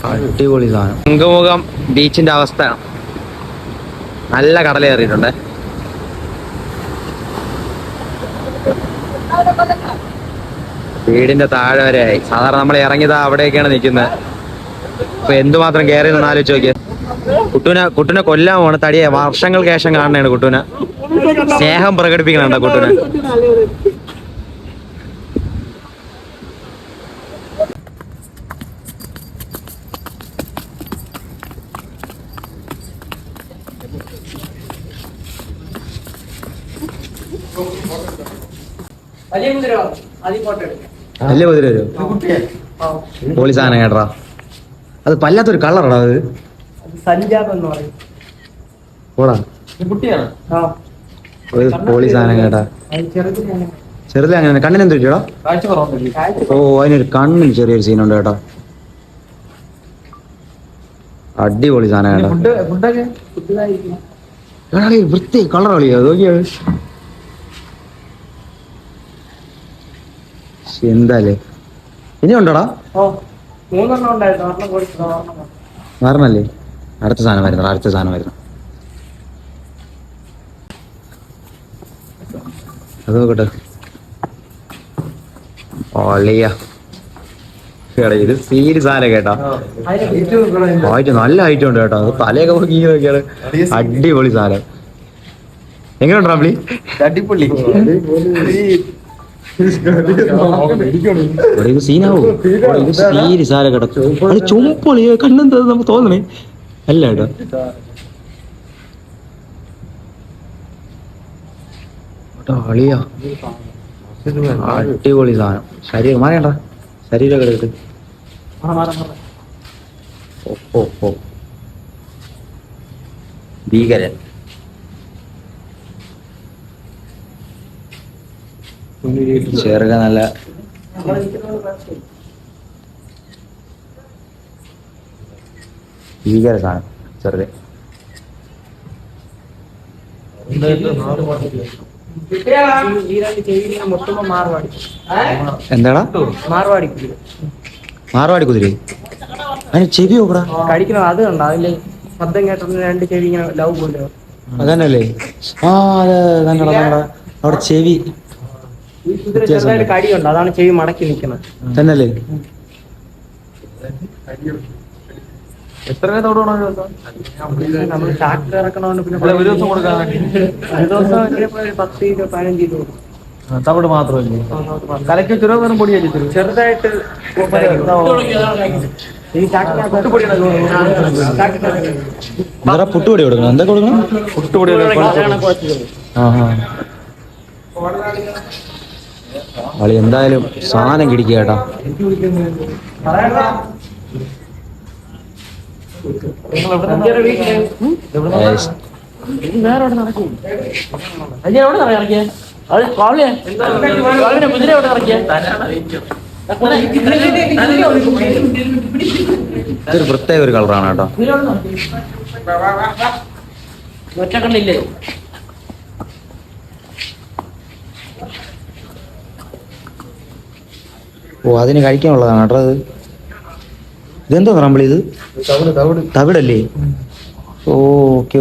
അടിപൊളി സാധനം. ശംഖുമുഖം ബീച്ചിന്റെ അവസ്ഥ നല്ല കടലേറിയിട്ടുണ്ട്. വീടിന്റെ താഴെ വരെയായി. സാധാരണ നമ്മൾ ഇറങ്ങിയതാ അവിടെയൊക്കെയാണ് നിൽക്കുന്നത്. ഇപ്പൊ എന്തുമാത്രം കയറി നിന്ന് ആലോചിച്ച് നോക്കിയത്. കുട്ടുനെ കൊല്ലാൻ പോണ്. തടിയെ വർഷങ്ങൾക്ക് ശേഷം കാണണേണ് കുട്ടുനെ. സ്നേഹം പ്രകടിപ്പിക്കണുണ്ടോ കുട്ടുനെ? വലിയ കുതിര വരും. പോളി സാധനം കേട്ടാ. അത് പല്ലാത്തൊരു കളറാടാ അത്. പോളി സാധനം കേട്ടാ. ചെറുതിൽ അങ്ങനെ കണ്ണിനെന്ത് പറ്റിയോടാ? ഓ, അതിനൊരു കണ്ണിന് ചെറിയൊരു സീനുണ്ട് കേട്ടോ. അടിപൊളി സാധനം കേട്ടോ. വൃത്തി കളർ കളിയോ നോക്കിയത്. എന്താലേ ഇനി ഉണ്ടോടാ? മാറണല്ലേ? അടുത്ത സാധനം വരുന്നു. അത് നോക്കട്ടെ. ഓളിയ ഇത് സീരിയസ് സാധനം കേട്ടാ. ഹൈറ്റ് നല്ല ഹൈറ്റ് ഉണ്ട് കേട്ടോ. അത് തലയൊക്കെ നോക്കി നോക്കിയാണ്. അടിപൊളി സാധനം. എങ്ങനെയുണ്ട് റാംലി? അടിപൊളി. സീനാവോ? സീരിയസ് സാധനം കേട്ടോ. അത് ചുമ്പൊളി കണ്ണെന്താ നമുക്ക് തോന്നണേ അല്ല കേട്ടോ. അളിയാ അടിപൊളി സാധനം. ശരീരം മാറിയണ്ട. ശരീരമൊക്കെ എടുത്ത് ഭീകരൻ. ചെറുക നല്ല ഭീകര സാധനം. ചെറുതെ എന്താടാ? മാർവാടി കുതിര. അതിന് ചെവി നോക്കടാ. കഴിക്കണം. അത് കണ്ടോ? അതില് ശബ്ദം കേട്ടൊന്ന് രണ്ട് ചെവി ഇങ്ങനെ ലവ് പോലെ. അതന്നല്ലേ? ആ അതെ കണ്ടടാ. അവിടെ ചെവി കടിയുണ്ട്. അതാണ് ചെവി മടക്കി നിൽക്കുന്നത്. തന്നല്ലേ? എത്ര നമ്മൾ ട്രാക്ടർ ഇറക്കണോണ്ട് പിന്നെ ഒരു ദിവസം കൊടുക്കാൻ വേണ്ടി 10-15 രൂപ. തവിട് മാത്രമല്ലേ? കലയ്ക്ക് ചുരം പൊടിയല്ലേ? ചെറുതായിട്ട് പുട്ടുപൊടി കൊടുക്കണം. എന്തൊക്കെ കൊടുക്കണം? പുട്ടുപൊടി. കളി എന്തായാലും സാധനം കിടിക്കുക കേട്ടാ. ഇതൊരു പ്രത്യേക ഒരു കളറാണ് കേട്ടോ. ഒറ്റക്കണ്ണില്ലേ? ഓ, അതിന് കഴിക്കാനുള്ളതാണ് കേട്ടോ അത്. ഇതെന്തോ നമ്മൾ ഇത് തവിടല്ലേ? ഓക്കെ.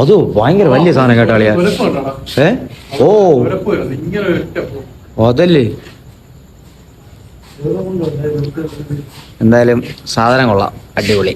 അത് ഭയങ്കര വലിയ സാധനം കേട്ടോ കളിയാ. ഓ അതല്ലേ? എന്തായാലും സാധനം കൊള്ളാം. അടിപൊളി.